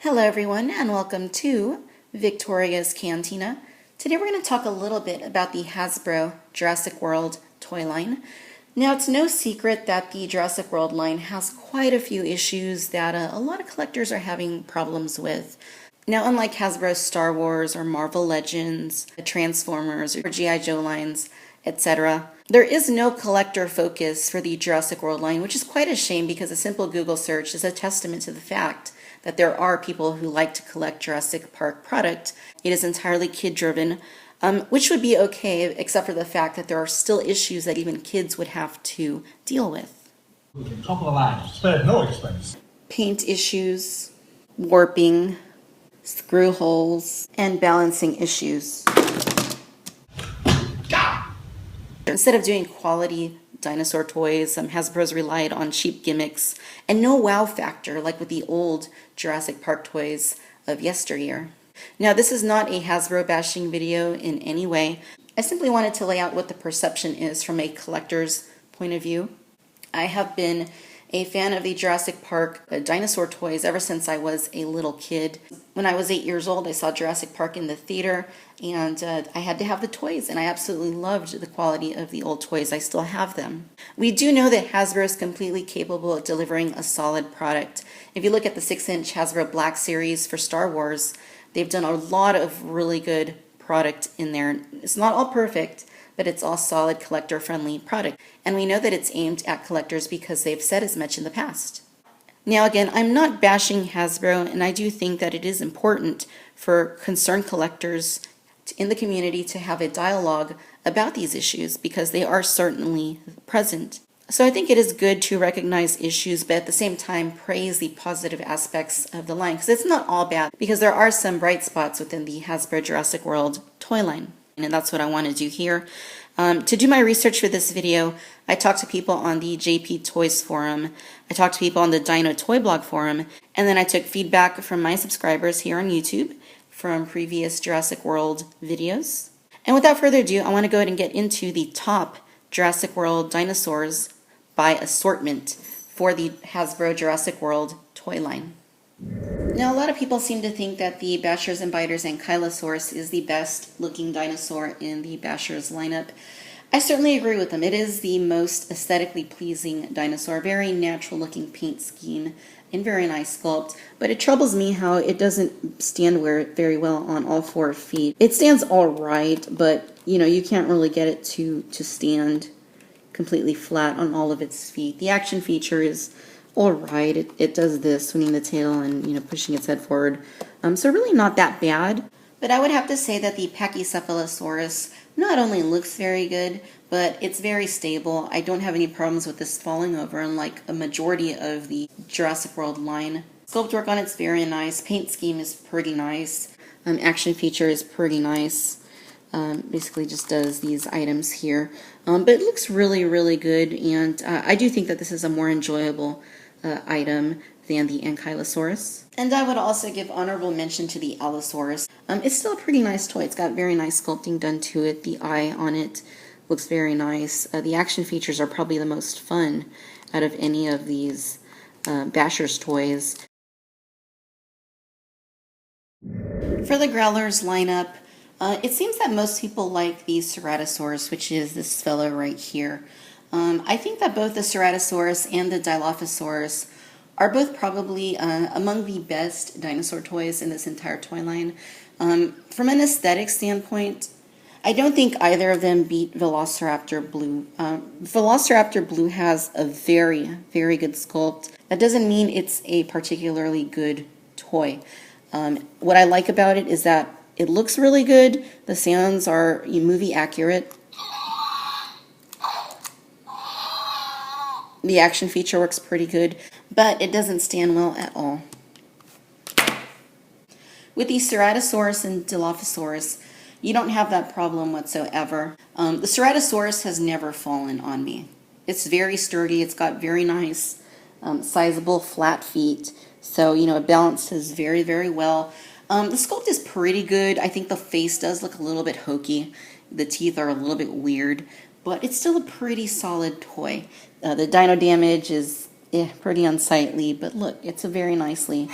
Hello everyone and welcome to Victoria's Cantina. Today we're going to talk a little bit about the Hasbro Jurassic World toy line. Now it's no secret that the Jurassic World line has quite a few issues that a lot of collectors are having problems with. Now unlike Hasbro's Star Wars or Marvel Legends, Transformers or G.I. Joe lines, etc., there is no collector focus for the Jurassic World line, which is quite a shame because a simple Google search is a testament to the fact that there are people who like to collect Jurassic Park product. It is entirely kid-driven, which would be okay except for the fact that there are still issues that even kids would have to deal with. Top of the line, spared no expense. Paint issues, warping, screw holes, and balancing issues. Instead of doing quality dinosaur toys, Hasbro's relied on cheap gimmicks and no wow factor like with the old Jurassic Park toys of yesteryear. Now this is not a Hasbro bashing video in any way. I simply wanted to lay out what the perception is from a collector's point of view. I have been a fan of the Jurassic Park dinosaur toys ever since I was a little kid. When I was 8 years old, I saw Jurassic Park in the theater, and I had to have the toys, and I absolutely loved the quality of the old toys. I still have them. We do know that Hasbro is completely capable of delivering a solid product. If you look at the 6-inch Hasbro Black Series for Star Wars, they've done a lot of really good product in there. It's not all perfect, but it's all solid collector-friendly product. And we know that it's aimed at collectors because they've said as much in the past. Now again, I'm not bashing Hasbro, and I do think that it is important for concerned collectors in the community to have a dialogue about these issues because they are certainly present. So I think it is good to recognize issues, but at the same time praise the positive aspects of the line, because it's not all bad, because there are some bright spots within the Hasbro Jurassic World toy line. And that's what I want to do here. To do my research for this video, I talked to people on the JP Toys forum, I talked to people on the Dino Toy Blog forum, and then I took feedback from my subscribers here on YouTube from previous Jurassic World videos. And without further ado, I want to go ahead and get into the top Jurassic World dinosaurs by assortment for the Hasbro Jurassic World toy line. Now, a lot of people seem to think that the Bashers and Biters Ankylosaurus is the best looking dinosaur in the Bashers lineup. I certainly agree with them. It is the most aesthetically pleasing dinosaur, very natural looking paint scheme and very nice sculpt, but it troubles me how it doesn't stand very well on all 4 feet. It stands all right, but you can't really get it to stand completely flat on all of its feet. The action feature is all right. It does this, swinging the tail and pushing its head forward. So really not that bad. But I would have to say that the Pachycephalosaurus not only looks very good, but it's very stable. I don't have any problems with this falling over, unlike a majority of the Jurassic World line. Sculpt work on it's very nice. Paint scheme is pretty nice. Action feature is pretty nice. Basically just does these items here. But it looks really, really good, and I do think that this is a more enjoyable item than the Ankylosaurus. And I would also give honorable mention to the Allosaurus. It's still a pretty nice toy. It's got very nice sculpting done to it. The eye on it looks very nice. The action features are probably the most fun out of any of these Bashers toys. For the Growlers lineup, it seems that most people like the Ceratosaurus, which is this fellow right here. I think that both the Ceratosaurus and the Dilophosaurus are both probably among the best dinosaur toys in this entire toy line. From an aesthetic standpoint, I don't think either of them beat Velociraptor Blue. Velociraptor Blue has a very, very good sculpt. That doesn't mean it's a particularly good toy. What I like about it is that it looks really good. The sounds are movie accurate. The action feature works pretty good, but it doesn't stand well at all. With the Ceratosaurus and Dilophosaurus, you don't have that problem whatsoever. The Ceratosaurus has never fallen on me. It's very sturdy. It's got very nice, sizable flat feet. So, it balances very, very well. The sculpt is pretty good. I think the face does look a little bit hokey. The teeth are a little bit weird, but it's still a pretty solid toy. The dino damage is pretty unsightly, but look, it's a very nicely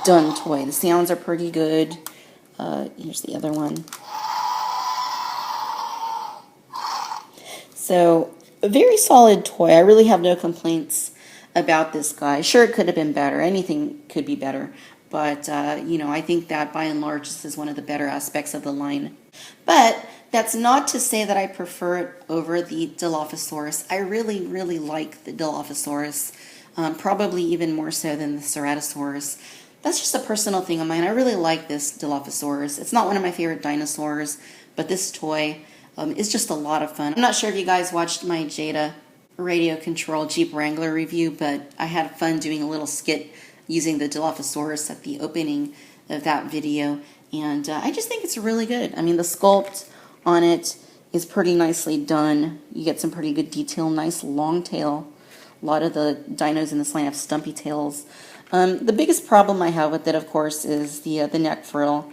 done toy. The sounds are pretty good. Here's the other one. So, a very solid toy. I really have no complaints about this guy. Sure, it could have been better. Anything could be better. But, I think that by and large, this is one of the better aspects of the line. But that's not to say that I prefer it over the Dilophosaurus. I really, really like the Dilophosaurus. Probably even more so than the Ceratosaurus. That's just a personal thing of mine. I really like this Dilophosaurus. It's not one of my favorite dinosaurs, but this toy is just a lot of fun. I'm not sure if you guys watched my Jada radio control Jeep Wrangler review, but I had fun doing a little skit using the Dilophosaurus at the opening of that video, and I just think it's really good. I mean, the sculpt on it is pretty nicely done. You get some pretty good detail, nice long tail. A lot of the dinos in this line have stumpy tails. The biggest problem I have with it, of course, is the neck frill.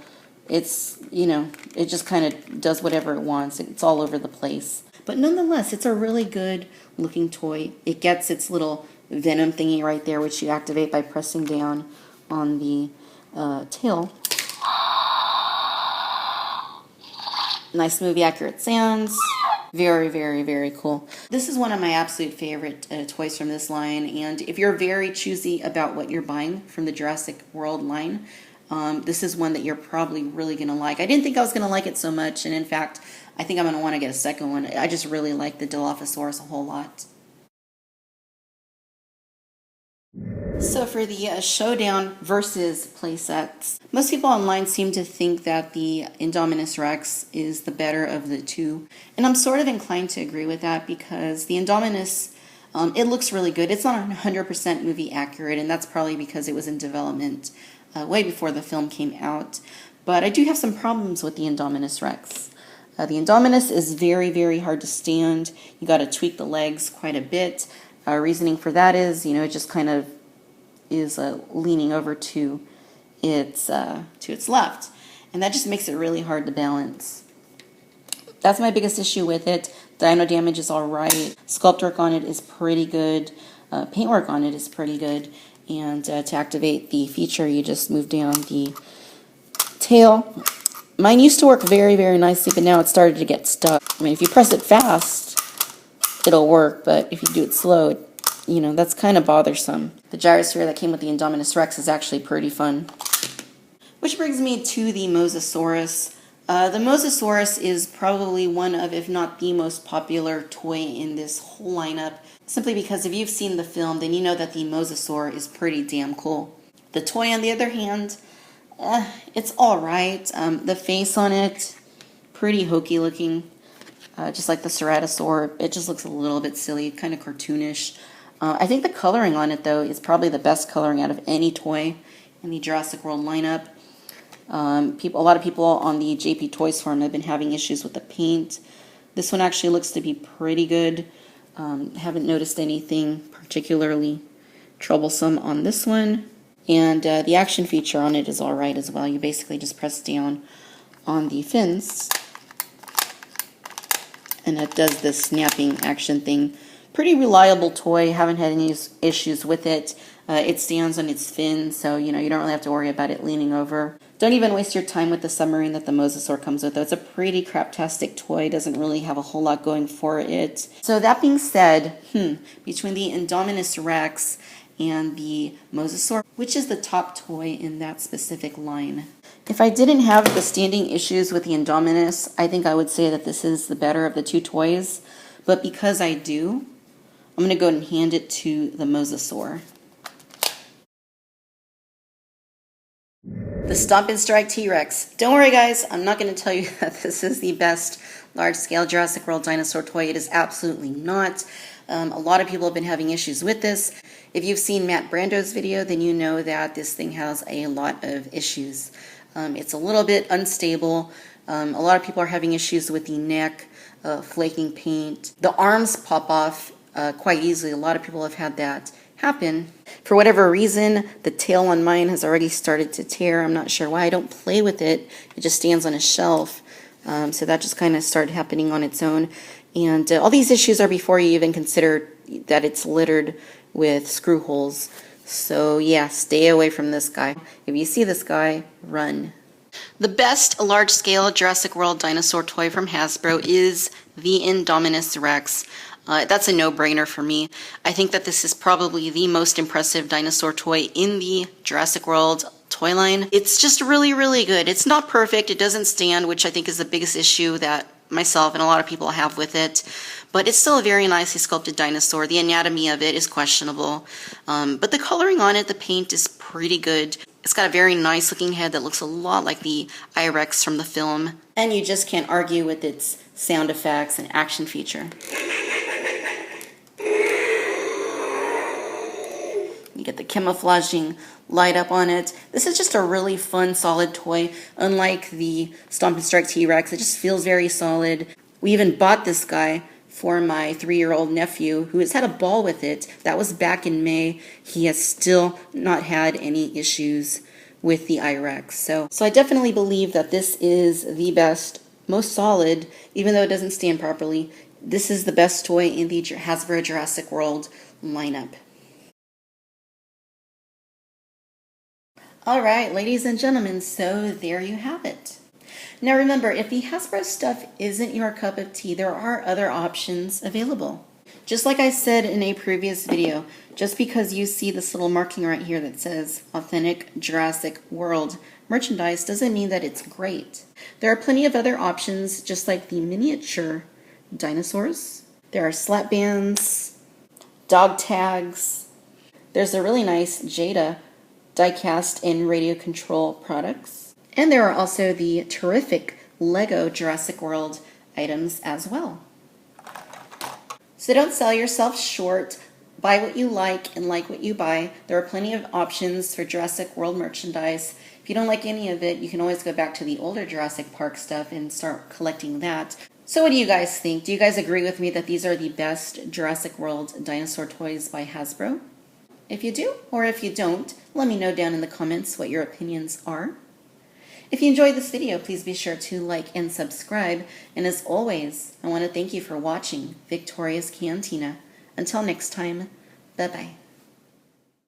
It's, it just kind of does whatever it wants. It's all over the place. But nonetheless, it's a really good looking toy. It gets its little venom thingy right there, which you activate by pressing down on the tail. Nice movie accurate sounds. Very, very, very cool. This is one of my absolute favorite toys from this line, and if you're very choosy about what you're buying from the Jurassic World line, this is one that you're probably really going to like. I didn't think I was going to like it so much, and in fact, I think I'm going to want to get a second one. I just really like the Dilophosaurus a whole lot. So for the Showdown versus playsets, most people online seem to think that the Indominus Rex is the better of the two, and I'm sort of inclined to agree with that because the Indominus, it looks really good. It's not 100% movie accurate, and that's probably because it was in development way before the film came out, but I do have some problems with the Indominus Rex. The Indominus is very, very hard to stand. You got to tweak the legs quite a bit. Reasoning for that is, it just kind of is leaning over to its left, and that just makes it really hard to balance. That's my biggest issue with it. Dino damage is all right. Sculpt work on it is pretty good. Paintwork on it is pretty good. And to activate the feature, you just move down the tail. Mine used to work very, very nicely, but now it started to get stuck. I mean, if you press it fast, it'll work, but if you do it slow, that's kind of bothersome. The gyrosphere that came with the Indominus Rex is actually pretty fun. Which brings me to the Mosasaurus. The Mosasaurus is probably one of, if not the most popular toy in this whole lineup, simply because if you've seen the film, then you know that the Mosasaur is pretty damn cool. The toy, on the other hand, it's alright. The face on it, pretty hokey looking. Just like the Ceratosaurus, it just looks a little bit silly, kind of cartoonish. I think the coloring on it, though, is probably the best coloring out of any toy in the Jurassic World lineup. A lot of people on the JP Toys forum have been having issues with the paint. This one actually looks to be pretty good. Haven't noticed anything particularly troublesome on this one. And the action feature on it is alright as well. You basically just press down on the fins, and it does this snapping action thing. Pretty reliable toy. Haven't had any issues with it. It stands on its fins, so you don't really have to worry about it leaning over. Don't even waste your time with the submarine that the Mosasaur comes with, though. It's a pretty craptastic toy. Doesn't really have a whole lot going for it. So that being said, between the Indominus Rex and the Mosasaur, which is the top toy in that specific line? If I didn't have the standing issues with the Indominus, I think I would say that this is the better of the two toys. But because I do, I'm going to go ahead and hand it to the Mosasaur. The Stomp and Strike T-Rex. Don't worry, guys. I'm not going to tell you that this is the best large-scale Jurassic World dinosaur toy. It is absolutely not. A lot of people have been having issues with this. If you've seen Matt Brando's video, then you know that this thing has a lot of issues. It's a little bit unstable. A lot of people are having issues with the neck, flaking paint. The arms pop off quite easily. A lot of people have had that happen. For whatever reason, the tail on mine has already started to tear. I'm not sure why. I don't play with it. It just stands on a shelf. So that just kind of started happening on its own. And all these issues are before you even consider that it's littered with screw holes. So yeah, stay away from this guy. If you see this guy, run. The best large-scale Jurassic World dinosaur toy from Hasbro is the Indominus Rex. That's a no-brainer for me. I think that this is probably the most impressive dinosaur toy in the Jurassic World toy line. It's just really, really good. It's not perfect. It doesn't stand, which I think is the biggest issue that myself and a lot of people have with it. But it's still a very nicely sculpted dinosaur. The anatomy of it is questionable. But the coloring on it, the paint is pretty good. It's got a very nice looking head that looks a lot like the I-Rex from the film. And you just can't argue with its sound effects and action feature. You get the camouflaging light up on it. This is just a really fun, solid toy. Unlike the Stomp and Strike T-Rex, it just feels very solid. We even bought this guy for my 3-year-old nephew who has had a ball with it. That was back in May. He has still not had any issues with the I-Rex. So I definitely believe that this is the best, most solid, even though it doesn't stand properly. This is the best toy in the Hasbro Jurassic World lineup. All right, ladies and gentlemen, so there you have it. Now remember, if the Hasbro stuff isn't your cup of tea, there are other options available. Just like I said in a previous video, just because you see this little marking right here that says Authentic Jurassic World merchandise doesn't mean that it's great. There are plenty of other options, just like the miniature dinosaurs. There are slap bands, dog tags. There's a really nice Jada die-cast and radio control products. And there are also the terrific Lego Jurassic World items as well. So don't sell yourself short. Buy what you like and like what you buy. There are plenty of options for Jurassic World merchandise. If you don't like any of it, you can always go back to the older Jurassic Park stuff and start collecting that. So what do you guys think? Do you guys agree with me that these are the best Jurassic World dinosaur toys by Hasbro? If you do, or if you don't, let me know down in the comments what your opinions are. If you enjoyed this video, please be sure to like and subscribe. And as always, I want to thank you for watching Victoria's Cantina. Until next time, bye-bye.